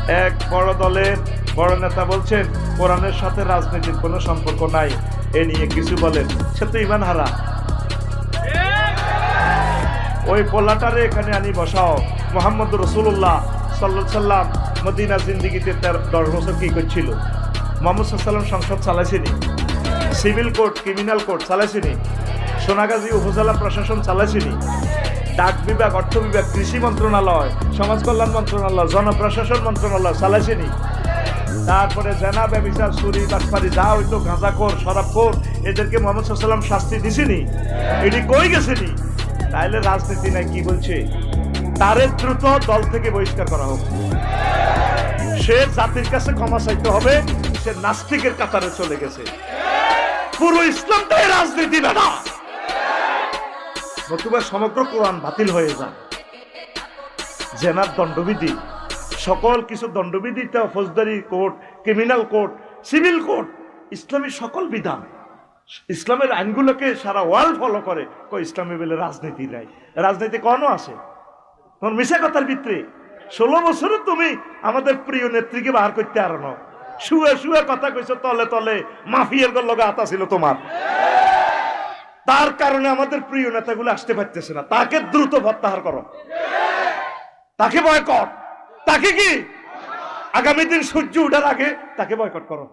এক বড় দলের বড় নেতা বলছেন কোরআনের সাথে রাজনীতির কোনো সম্পর্ক নাই, এ নিয়ে কিছু বলেন, সে তো ইমান হারা। ওই পোলাটারে এখানে আনি বসাও। মুহাম্মদ রাসূলুল্লাহ সাল্লাল্লাহু আলাইহি সাল্লাম মদিনা জিন্দেগিতে 10 বছর কি করছিল? মুহাম্মদ সাল্লাল্লাহু আলাইহি সাল্লাম সংসদ চালাইছেনি, সিভিল কোর্ট ক্রিমিনাল কোর্ট চালাইছেনি, সোনাগাজী উপজেলা প্রশাসন চালাইছেনি, ডাক বিভাগ, অর্থ বিভাগ, কৃষি মন্ত্রণালয়, সমাজ কল্যাণ মন্ত্রণালয়, জনপ্রশাসন মন্ত্রণালয় চালাইছেনি। তারপরে জেনা, ব্যভিচার, চুরি, বাটপারি যা হইতো, গাঁজাখোর, শরাবখোর, এদেরকে মুহাম্মদ সাল্লাল্লাহু আলাইহি সাল্লাম শাস্তি দিছেনি? এটি কই গেছেনি? তাইলে রাজনীতি নাই কি বলছে? তারে দ্রুত দল থেকে বহিষ্কার করা হোক। সে জাতির কাছে ক্ষমা চাইতে হবে, সে নাস্তিকের কাতারে চলে গেছে। পুরো ইসলামটাই রাজনীতি না, নতুবা সমগ্র কোরআন বাতিল হয়ে যায়। জেনার দণ্ডবিধি, সকল কিছু দণ্ডবিধিটা, ফৌজদারি court, criminal court, civil court, ইসলামী সকল বিধান, ইসলামের আইনগুলোকে সারা ওয়ার্ল্ড ফলো করে। ইসলামী বলে রাজনীতি নাই, রাজনীতি কোনো আছে তোমার মিশা কথার ভিতরে। 16 বছরে তুমি আমাদের প্রিয় নেত্রীকে বাহার করতে আর না, শুয়ে শুয়ে কথা কইছো, তলে তলে মাফিয়ার লগে আতা ছিল তোমার। তার কারণে আমাদের প্রিয় নেতাগুলো আসতে পারতেছে না। তাকে দ্রুত প্রত্যাহার করো, তাকে বয়কট, তাকে কি আগামী দিন সূর্য উঠার আগে তাকে বয়কট করো।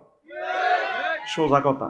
সোজা কথা।